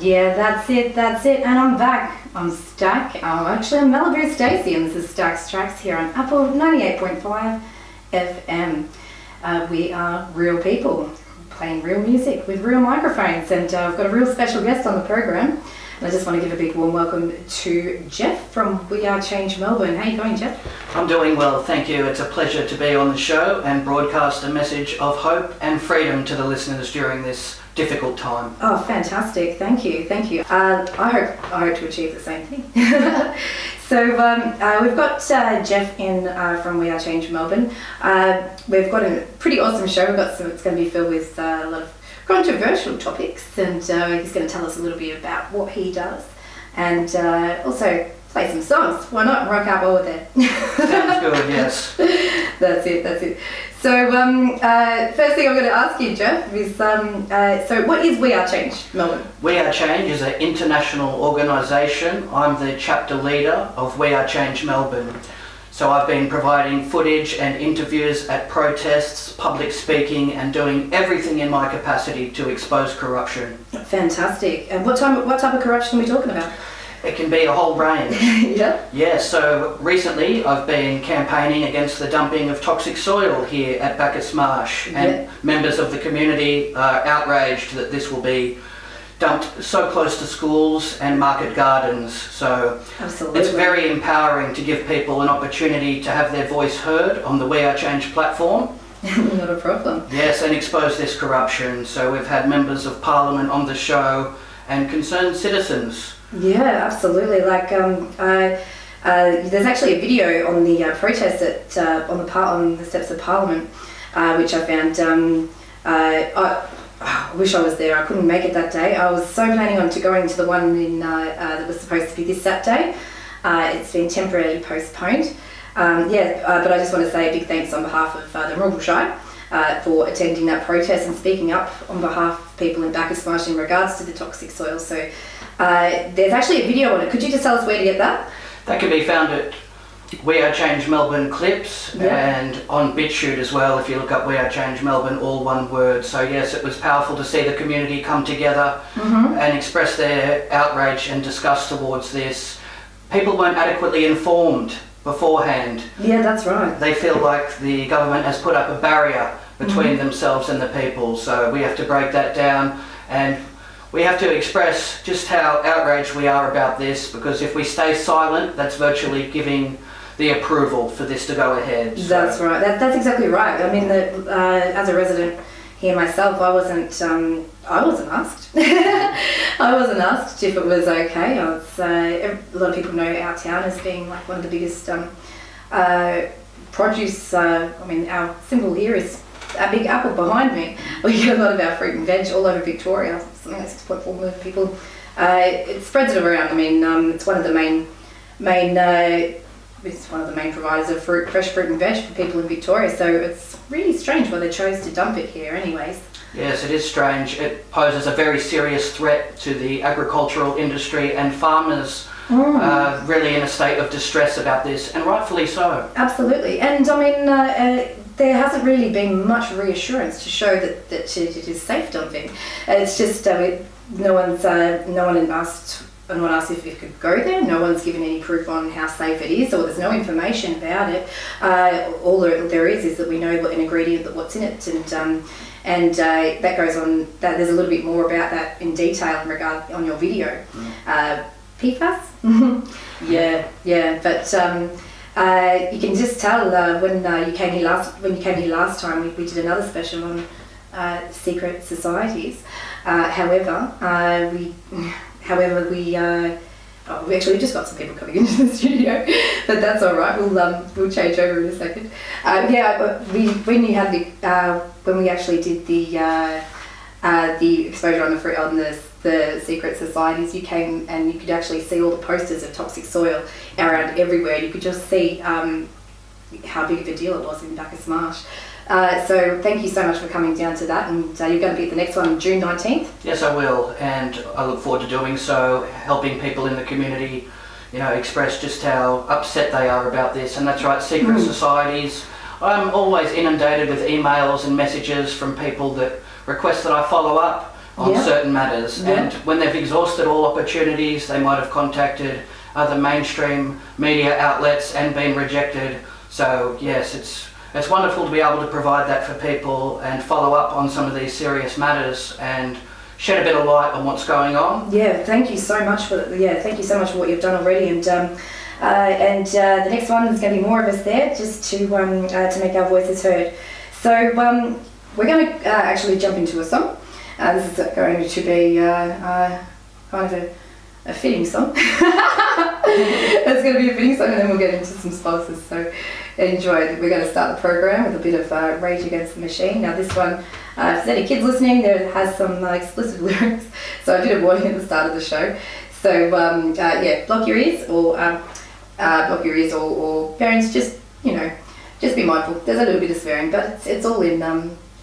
Yeah, that's it. And I'm back. I'm Stack. I'm Malibu Stacey, and this is Stack's Tracks here on Apple 98.5 FM. We are real people playing real music with real microphones, and I've got a real special guest on the program. And I just want to give a big warm welcome to Jeff from We Are Change Melbourne. How are you going, Jeff? I'm doing well, thank you. It's a pleasure to be on the show and broadcast a message of hope and freedom to the listeners during this difficult time. Oh, fantastic. Thank you. I hope to achieve the same thing. So we've got Jeff in from We Are Change Melbourne. We've got a pretty awesome show. It's going to be filled with a lot of controversial topics, and he's going to tell us a little bit about what he does, and also play some songs. Why not? Rock out while we're there. Sounds good, yes. That's it. So first thing I'm going to ask you, Jeff, is so what is We Are Change Melbourne? We Are Change is an international organisation. I'm the chapter leader of We Are Change Melbourne. So I've been providing footage and interviews at protests, public speaking, and doing everything in my capacity to expose corruption. Fantastic. And what type of corruption are we talking about? It can be a whole range. Yeah, so recently I've been campaigning against the dumping of toxic soil here at Bacchus Marsh, and members of the community are outraged that this will be dumped so close to schools and market gardens. So absolutely, it's very empowering to give people an opportunity to have their voice heard on the We Are Change platform. Not a problem. Yes, and expose this corruption. So we've had members of Parliament on the show and concerned citizens. Yeah, absolutely. Like there's actually a video on the protest on the steps of Parliament, which I found. I wish I was there. I couldn't make it that day. I was so planning on going to the one in that was supposed to be this Saturday. It's been temporarily postponed. But I just want to say a big thanks on behalf of the Malibu Shire for attending that protest and speaking up on behalf of people in Bacchus Marsh in regards to the toxic soil. So there's actually a video on it. Could you just tell us where to get that? That can be found at We Are Change Melbourne clips, and on BitChute as well if you look up We Are Change Melbourne, all one word. So yes, it was powerful to see the community come together and express their outrage and disgust towards this. People weren't adequately informed beforehand. Yeah, that's right. They feel like the government has put up a barrier between themselves and the people, so we have to break that down, and we have to express just how outraged we are about this, because if we stay silent, that's virtually giving the approval for this to go ahead. So. That's right. That's exactly right. I mean, as a resident here myself, I wasn't asked. I wasn't asked if it was okay. A lot of people know our town as being like one of the biggest produce. Our symbol here is a big apple behind me. We get a lot of our fruit and veg all over Victoria. Something like 6.4 million people. It spreads it around. I mean, it's one of the main. It's one of the main providers of fresh fruit and veg for people in Victoria. So it's really strange why they chose to dump it here, anyways. Yes, it is strange. It poses a very serious threat to the agricultural industry, and farmers really in a state of distress about this, and rightfully so. Absolutely, and I mean, there hasn't really been much reassurance to show that it is safe dumping. It's just no one asked if it could go there. No one's given any proof on how safe it is, or there's no information about it. All there is that we know what an ingredient what's in it, and that goes on. That there's a little bit more about that in detail in regard on your video. PFAS. yeah, but you can just tell when you came here last time. We did another special on secret societies. However, we actually just got some people coming into the studio, but that's all right. We'll change over in a second. When we actually did the exposure on the secret societies, you came and you could actually see all the posters of toxic soil around everywhere. You could just see how big of a deal it was in Bacchus Marsh. So thank you so much for coming down to that, and you're going to be at the next one June 19th? Yes, I will, and I look forward to doing so, helping people in the community, express just how upset they are about this. And that's right, secret societies. I'm always inundated with emails and messages from people that request that I follow up on Yeah. certain matters. Yeah. And when they've exhausted all opportunities, they might have contacted other mainstream media outlets and been rejected. So yes, it's wonderful to be able to provide that for people and follow up on some of these serious matters and shed a bit of light on what's going on. Yeah, thank you so much for thank you so much for what you've done already, and the next one is going to be more of us there, just to make our voices heard. So we're going to actually jump into a song. This is going to be kind of a fitting song. It's going to be a fitting song, and then we'll get into some sponsors. So enjoy. We're going to start the program with a bit of Rage Against the Machine. Now this one, if there's any kids listening, there has some explicit lyrics, so I did a warning at the start of the show. So block your ears, or parents, just be mindful. There's a little bit of swearing, but it's all in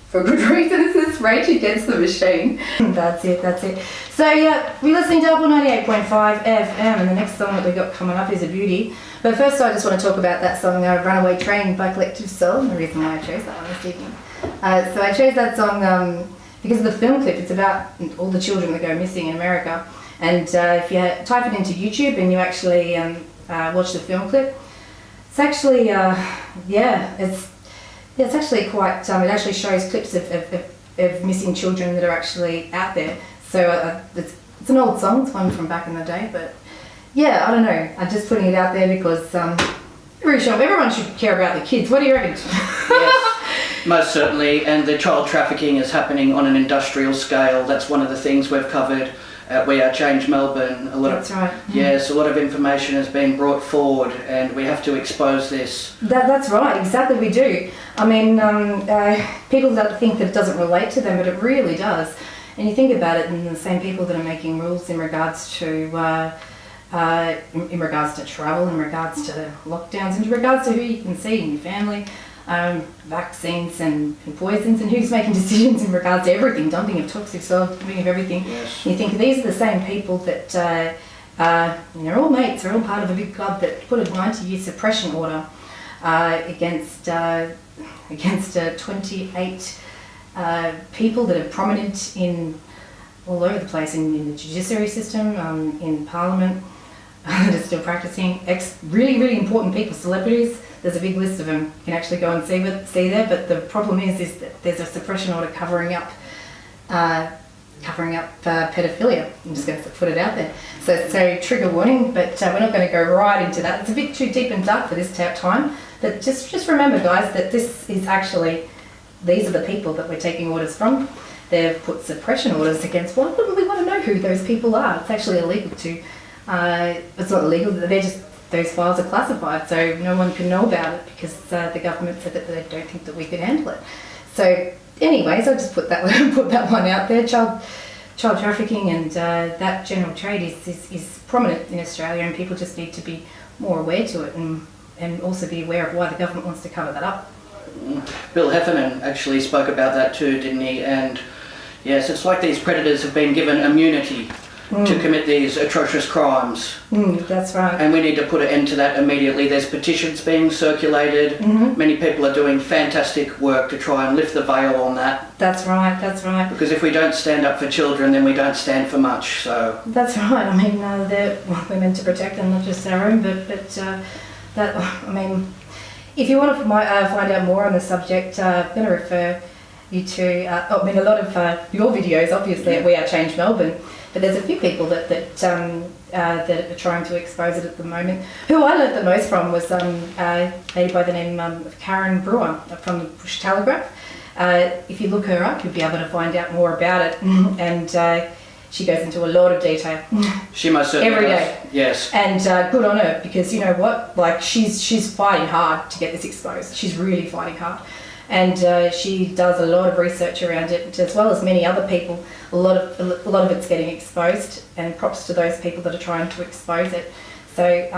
for a good reason. It's Rage Against the Machine. That's it. So we're listening to Apple 98.5 FM, and the next song that we got coming up is a beauty. But first I just want to talk about that song, Runaway Train by Collective Soul, and the reason why I chose that one this evening. So I chose that song because of the film clip. It's about all the children that go missing in America. And if you type it into YouTube and you actually watch the film clip, it's actually, it's actually quite, it actually shows clips of missing children that are actually out there. So it's an old song, it's one from back in the day, but yeah, I don't know. I'm just putting it out there because everyone should care about the kids. What do you reckon? Yes, most certainly. And the child trafficking is happening on an industrial scale. That's one of the things we've covered at We Are Change Melbourne. That's right. Yes, a lot of information has been brought forward, and we have to expose this. That's right, exactly, we do. I mean, people that think that it doesn't relate to them, but it really does. And you think about it, and the same people that are making rules in regards to travel, in regards to lockdowns, in regards to who you can see in your family, vaccines and poisons, and who's making decisions in regards to everything, dumping of toxic soil, dumping of everything. Yes. You think these are the same people that they're all mates, they're all part of a big club that put a 90-year suppression order against 28 people that are prominent in all over the place, in the judiciary system, in Parliament, that are still practicing, really, really important people, celebrities. There's a big list of them. You can actually go and see there, but the problem is that there's a suppression order covering up pedophilia. I'm just going to put it out there. So trigger warning, but we're not going to go right into that. It's a bit too deep and dark for this time. But just remember, guys, that this is actually, these are the people that we're taking orders from. They've put suppression orders against. Why wouldn't we want to know who those people are? It's actually illegal to. It's not illegal. They're just, those files are classified, so no one can know about it because the government said that they don't think that we could handle it. So, anyways, I'll just put that one out there. Child trafficking and that general trade is prominent in Australia, and people just need to be more aware to it and also be aware of why the government wants to cover that up. Bill Heffernan actually spoke about that too, didn't he? And yes, it's like these predators have been given immunity to commit these atrocious crimes. That's right. And we need to put an end to that immediately. There's petitions being circulated. Many people are doing fantastic work to try and lift the veil on that. That's right. Because if we don't stand up for children, then we don't stand for much. So that's right. I mean, we're meant to protect them, not just our own, but if you want to find out more on the subject, I'm going to refer you to, a lot of your videos, obviously, at We Are Change Melbourne. But there's a few people that are trying to expose it at the moment. Who I learnt the most from was a lady by the name of Karen Brewer from the Bush Telegraph. If you look her up, you'll be able to find out more about it. And she goes into a lot of detail. She most certainly every does. day. Yes. And good on her, because you know what? Like she's fighting hard to get this exposed. She's really fighting hard. And she does a lot of research around it, as well as many other people. A lot of it's getting exposed, and props to those people that are trying to expose it. So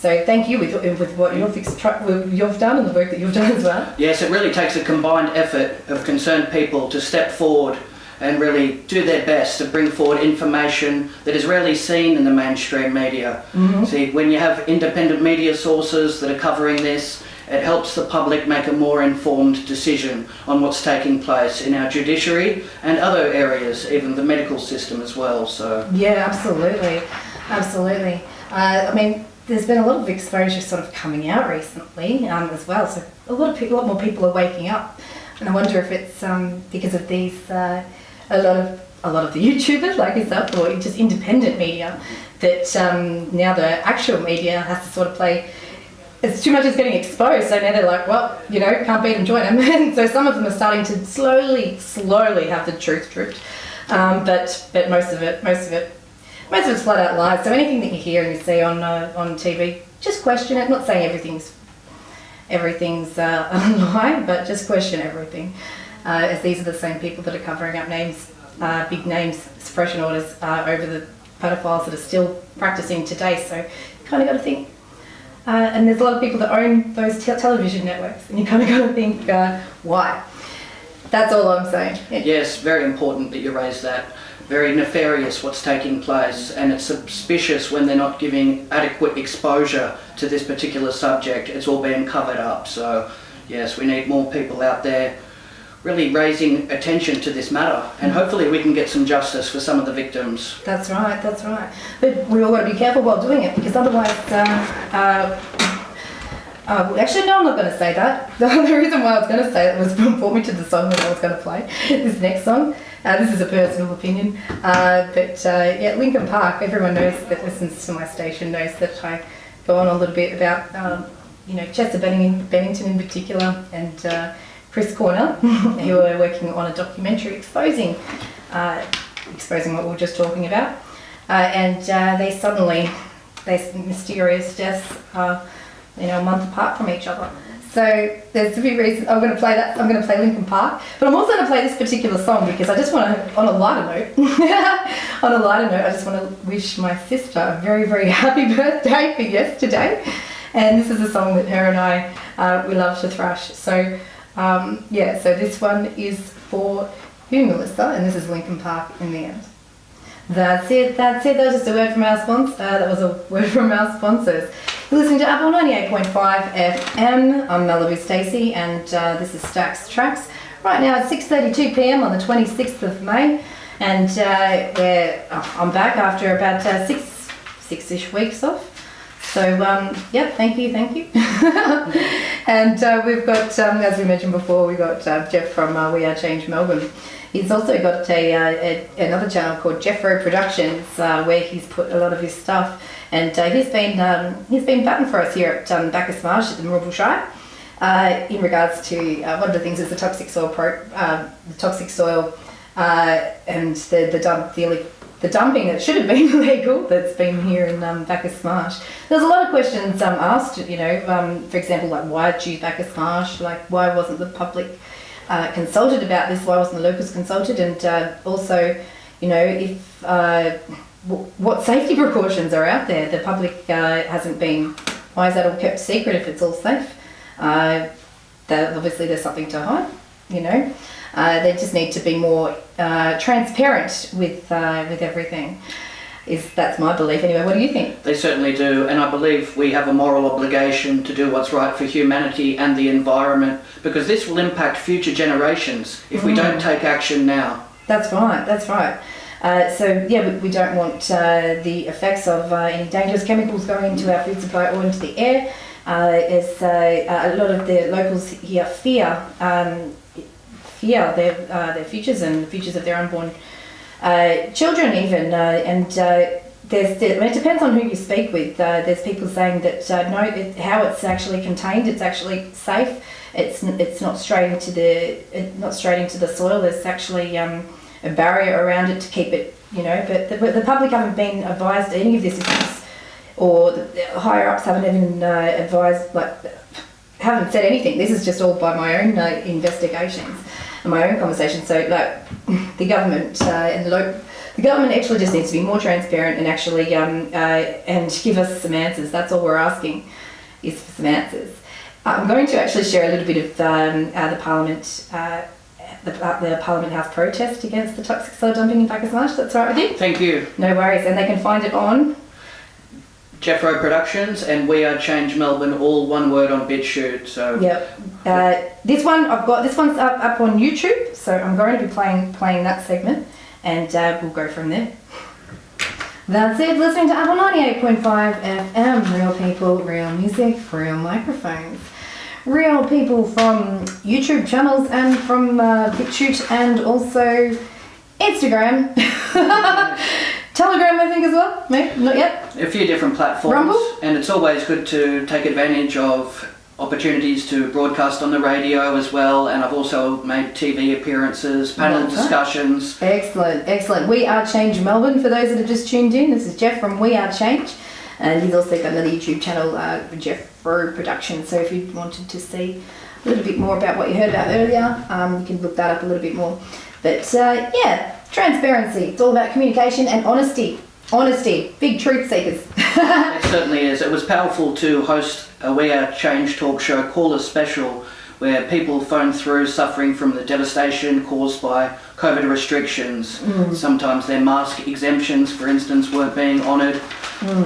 So thank you with what you've done and the work that you've done as well. Yes, it really takes a combined effort of concerned people to step forward and really do their best to bring forward information that is rarely seen in the mainstream media. See, when you have independent media sources that are covering this, it helps the public make a more informed decision on what's taking place in our judiciary and other areas, even the medical system as well. So yeah, absolutely, absolutely. I mean, there's been a lot of exposure sort of coming out recently as well. So a lot more people are waking up, and I wonder if it's because of these a lot of the YouTubers like yourself, or just independent media, that now the actual media has to sort of play. It's too much is getting exposed, so now they're like, well, you know, can't beat them, join them. And so some of them are starting to slowly have the truth dripped. But most of it's flat out lies. So anything that you hear and you see on TV, just question it. I'm not saying everything's a lie, but just question everything. As these are the same people that are covering up names, big names, suppression orders over the pedophiles that are still practicing today. So you kind of got to think. And there's a lot of people that own those television networks, and you kind of got to think why. That's all I'm saying. Yeah. Yes, very important that you raise that. Very nefarious what's taking place, and it's suspicious when they're not giving adequate exposure to this particular subject. It's all being covered up. So yes, we need more people out there really raising attention to this matter, and hopefully we can get some justice for some of the victims. That's right. But we all got to be careful while doing it, because otherwise actually, no, I'm not going to say that. The reason why I was going to say it was brought me to the song that I was going to play, this next song. This is a personal opinion. Yeah, Lincoln Park, everyone knows that listens to my station knows that I go on a little bit about, Chester Bennington in particular, and Chris Corner, who are working on a documentary exposing what we were just talking about. And they mysterious deaths are, a month apart from each other. So there's a few reasons. I'm going to play that. I'm going to play Lincoln Park, but I'm also going to play this particular song because I just want to, on a lighter note, I just want to wish my sister a very, very happy birthday for yesterday. And this is a song that her and I we love to thrash. So so this one is for you, Melissa, and this is Lincoln Park in the end. That's it. That was just a word from our sponsor. That was a word from our sponsors. You're listening to Apple 98.5 FM. I'm Malibu Stacey, and this is Stack's Tracks. Right now it's 6:32 p.m. on the 26th of May, and I'm back after about six-ish weeks off. So thank you. And we've got, as we mentioned before, we've got Jeff from We Are Change Melbourne. He's also got another channel called Jeffrow Productions, where he's put a lot of his stuff, and he's been batting for us here at Bacchus Marsh at the Malibu Shire in regards to one of the things is the toxic soil and the dumping that should have been illegal that's been here in Bacchus Marsh. There's a lot of questions asked, for example, like why choose Bacchus Marsh, like why wasn't the public consulted about this, why wasn't the locals consulted, and also, if what safety precautions are out there. The public hasn't been, why is that all kept secret if it's all safe? Obviously there's something to hide, They just need to be more transparent with everything. That's my belief anyway. What do you think? They certainly do, and I believe we have a moral obligation to do what's right for humanity and the environment, because this will impact future generations if we don't take action now. That's right. We don't want the effects of any dangerous chemicals going into our food supply or into the air. As a lot of the locals here fear their futures and the futures of their unborn children even, it depends on who you speak with. There's people saying that how it's actually contained, it's actually safe. It's not straight into the soil. There's actually a barrier around it to keep it, But the public haven't been advised any of this, or the higher ups haven't even advised, haven't said anything. This is just all by my own investigations and my own conversations. So, the government the government actually just needs to be more transparent and actually and give us some answers. That's all we're asking, is for some answers. I'm going to actually share a little bit of the Parliament. The Parliament House protest against the toxic soil dumping in Bacchus Marsh. That's all right with you? Thank you. No worries, and they can find it on Jeffrow Productions, and We Are Change Melbourne, all one word on BitChute. So this one's up on YouTube, so I'm going to be playing that segment, and we'll go from there. That's it. Listening to Apple 98.5 FM. Real people, real music, real microphones. Real people from YouTube channels and from BitChute and also Instagram. Telegram, I think, as well. Maybe not yet. A few different platforms. Rumble. And it's always good to take advantage of opportunities to broadcast on the radio as well. And I've also made TV appearances, panel discussions. Excellent. We Are Change Melbourne, for those that have just tuned in. This is Jeff from We Are Change. And he's also got another YouTube channel, Jeffrow Productions. So if you wanted to see a little bit more about what you heard about earlier, you can look that up a little bit more. But transparency. It's all about communication and honesty. Big truth seekers. It certainly is. It was powerful to host a We Are Change talk show, Caller Special, where people phoned through suffering from the devastation caused by COVID restrictions. Sometimes their mask exemptions, for instance, weren't being honoured.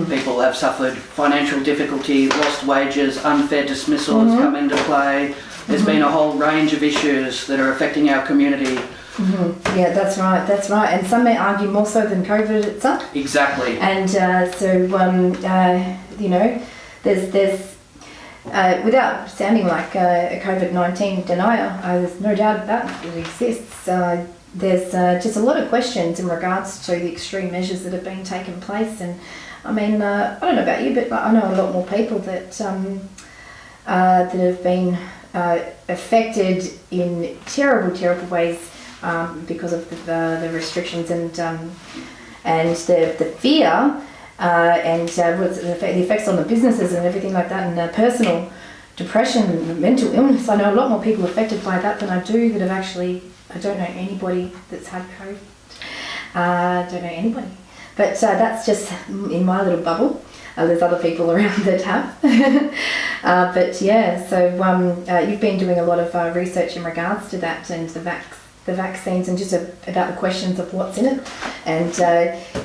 People have suffered financial difficulty, lost wages, unfair dismissal has come into play. There's been a whole range of issues that are affecting our community. Yeah, that's right. And some may argue more so than COVID itself. Exactly. And there's without sounding like a COVID-19 denier, there's no doubt that it exists. There's just a lot of questions in regards to the extreme measures that have been taken place. And I mean, I don't know about you, but I know a lot more people that have been affected in terrible ways because of the restrictions and the fear and the effects on the businesses and everything like that, and personal depression and mental illness. I know a lot more people affected by that than I do that have actually. I don't know anybody that's had COVID. I don't know anybody. But that's just in my little bubble. There's other people around that have. But yeah, so you've been doing a lot of research in regards to that and the vaccines and just about the questions of what's in it. And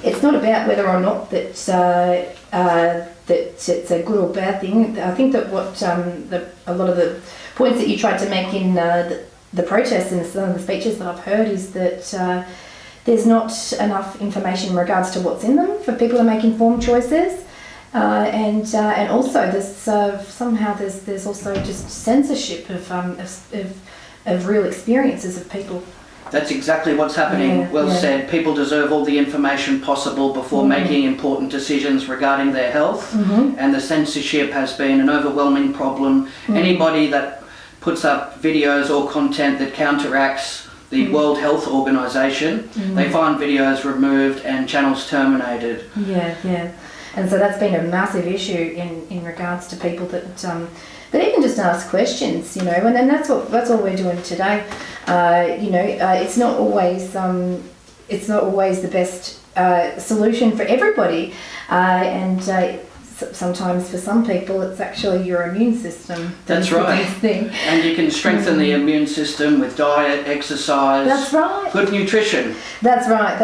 it's not about whether or not that it's a good or bad thing. I think that what a lot of the points that you tried to make in the protests and some of the speeches that I've heard is that there's not enough information in regards to what's in them for people to make informed choices, and also there's somehow there's also just censorship of real experiences of people. That's exactly what's happening. Said. People deserve all the information possible before making important decisions regarding their health, and the censorship has been an overwhelming problem. Anybody that puts up videos or content that counteracts the World Health Organization, they find videos removed and channels terminated. Yeah. And so that's been a massive issue in regards to people that even just ask questions, and then that's what we're doing today. It's not always the best solution for everybody, and sometimes for some people it's actually your immune system. That's right. And you can strengthen the immune system with diet, exercise. That's right. Good nutrition. That's right.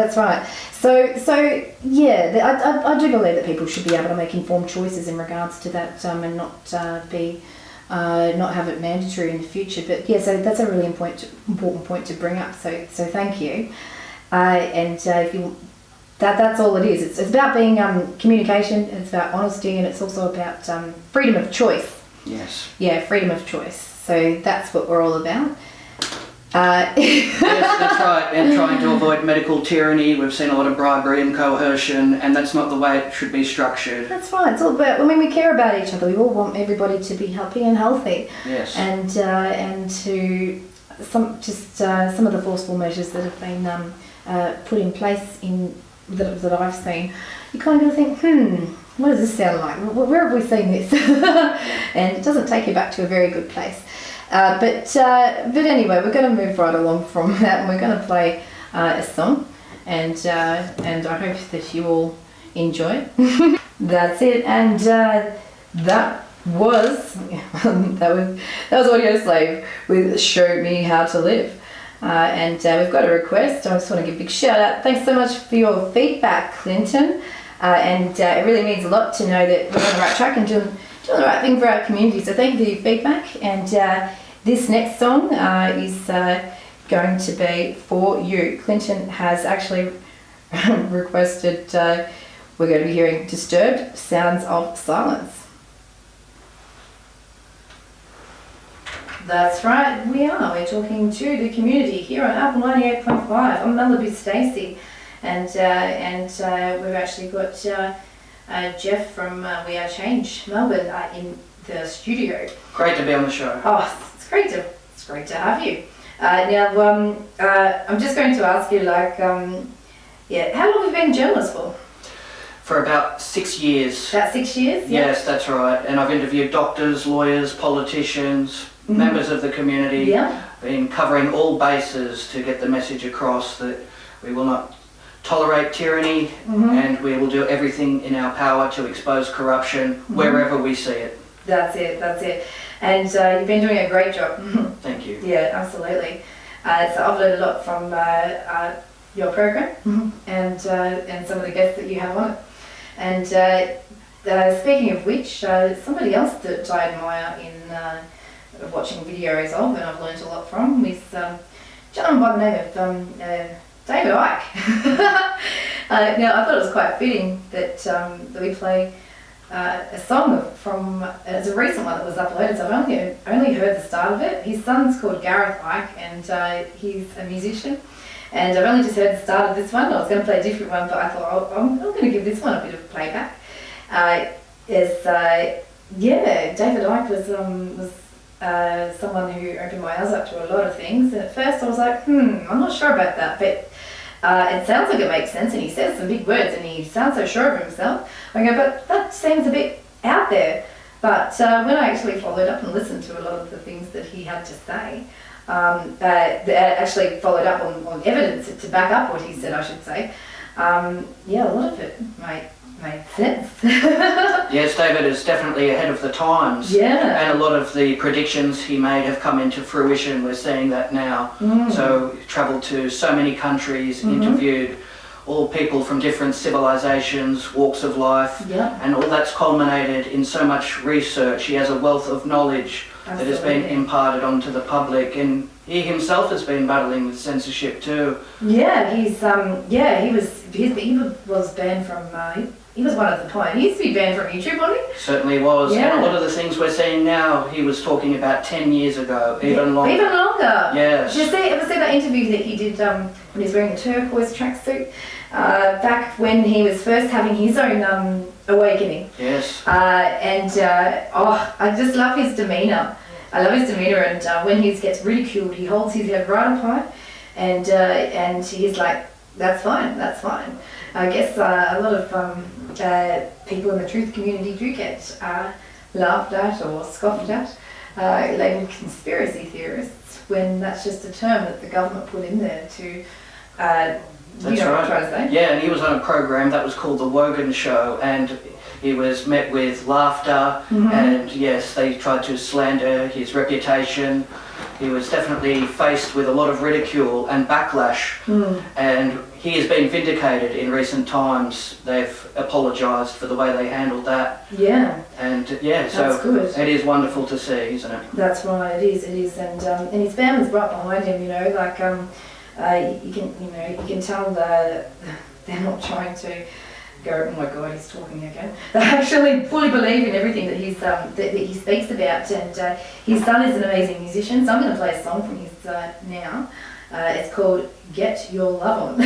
So yeah, I do believe that people should be able to make informed choices in regards to that, and not have it mandatory in the future. But yeah, so that's a really important point to bring up. So thank you. If you. That's all it is. It's about being communication, it's about honesty, and it's also about freedom of choice. Yes. Yeah, freedom of choice. So that's what we're all about. Yes, that's right. And trying to avoid medical tyranny. We've seen a lot of bribery and coercion, and that's not the way it should be structured. That's right. It's all about. We care about each other. We all want everybody to be happy and healthy. Yes. And to some of the forceful measures that have been put in place that I've seen, you kind of think, what does this sound like? Where have we seen this? And it doesn't take you back to a very good place. But anyway, we're going to move right along from that, and we're going to play a song, and I hope that you all enjoy it. That's it, and that was Audio Slave with "Show Me How to Live." And we've got a request. I just want to give a big shout out. Thanks so much for your feedback, Clinton. and it really means a lot to know that we're on the right track and doing the right thing for our community. So thank you for your feedback, and this next song is going to be for you. Clinton has actually requested we're going to be hearing Disturbed Sounds of Silence. That's right, we are. We're talking to the community here on Apple 98.5. I'm Malibu Stacey, and we've actually got Jeff from We Are Change Melbourne in the studio. Great to be on the show. Oh, it's great to have you. Now, I'm just going to ask you, how long have you been a journalist for? For about 6 years. About 6 years? Yeah. Yes, that's right. And I've interviewed doctors, lawyers, politicians, members of the community. Yeah. Been covering all bases to get the message across that we will not tolerate tyranny, and we will do everything in our power to expose corruption wherever we see it. That's it. And you've been doing a great job. Thank you. Yeah, absolutely. So I've learned a lot from your program and some of the guests that you have on it. And speaking of which, somebody else that I admire in watching videos of, and I've learned a lot from, is a gentleman by the name of David Icke. Now, I thought it was quite fitting that we play a song from, it's a recent one that was uploaded, so I've only heard the start of it. His son's called Gareth Icke, and he's a musician. And I've only just heard the start of this one. I was going to play a different one, but I thought I'm going to give this one a bit of playback. David Icke was someone who opened my eyes up to a lot of things. And at first I was like, I'm not sure about that, but it sounds like it makes sense, and he says some big words, and he sounds so sure of himself. I go, but that seems a bit out there. But when I actually followed up and listened to a lot of the things that he had to say, actually followed up on evidence to back up what he said, I should say. A lot of it made sense. Yes, David is definitely ahead of the times. Yeah. And a lot of the predictions he made have come into fruition. We're seeing that now. So travelled to so many countries, interviewed all people from different civilizations, walks of life, and all that's culminated in so much research. He has a wealth of knowledge that has been imparted onto the public, and he himself has been battling with censorship too. Yeah, he was banned from. He was one of the pioneers to be banned from YouTube, wasn't he? Certainly was. Yeah. And a lot of the things we're seeing now, he was talking about 10 years ago, even longer. Even longer. Yes. Did you ever see that interview that he did when he was wearing the turquoise tracksuit? Back when he was first having his own awakening. Yes. I just love his demeanour. I love his demeanour, and when he gets ridiculed, he holds his head right up high, and he's like, that's fine. I guess a lot of people in the truth community do get laughed at or scoffed at, labelled conspiracy theorists, when that's just a term that the government put in there to, That's what I'm trying to say? Yeah, and he was on a program that was called The Wogan Show, and he was met with laughter, and yes, they tried to slander his reputation. He was definitely faced with a lot of ridicule and backlash, and he has been vindicated in recent times. They've apologised for the way they handled that. Yeah. And so that's good. It is wonderful to see, isn't it? That's right, it is, and his family's right behind him, you can tell that they're not trying to go, oh my God, he's talking again. They actually fully believe in everything that he speaks about, and his son is an amazing musician, so I'm going to play a song from his now. It's called Get Your Love On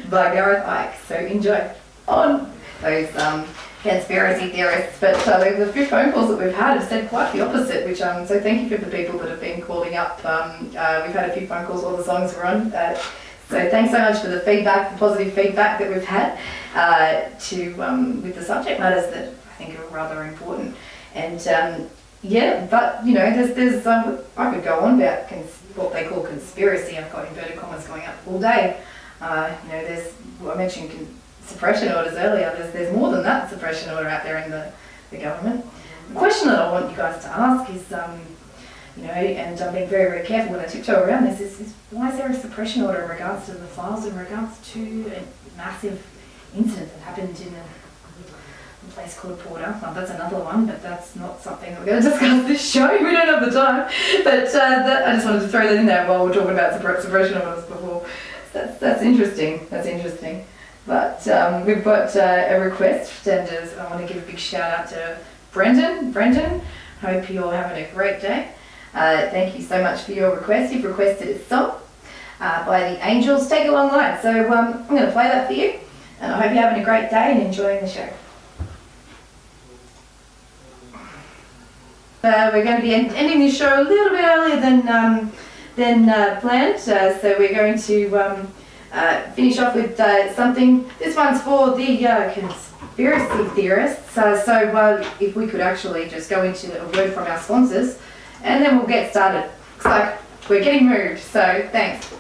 by Gareth Icke, so enjoy on those conspiracy theorists. But the few phone calls that we've had have said quite the opposite, which so thank you for the people that have been calling up. We've had a few phone calls while the songs were on. So thanks so much for the feedback, the positive feedback that we've had with the subject matters that I think are rather important. And but there's I could go on about what they call conspiracy. I've got inverted commas going up all day. I mentioned suppression orders earlier. There's more than that suppression order out there in the government. The question that I want you guys to ask is, and I'm being very, very careful when I tiptoe around this, is why is there a suppression order in regards to the files, in regards to a massive incident that happened in a place called Porter. Well, that's another one, but that's not something that we're going to discuss this show. We don't have the time. But I just wanted to throw that in there while we're talking about suppression orders before. That's interesting. That's interesting. But we've got a request, and I want to give a big shout out to Brendan. Brendan, hope you're having a great day. Thank you so much for your request. You've requested a song by the Angels, Take a Long Line. So I'm going to play that for you, and I hope you're having a great day and enjoying the show. We're going to be ending this show a little bit earlier than planned, so we're going to finish off with something. This one's for the conspiracy theorists. So if we could actually just go into a word from our sponsors, and then we'll get started. Looks like we're getting moved, so thanks.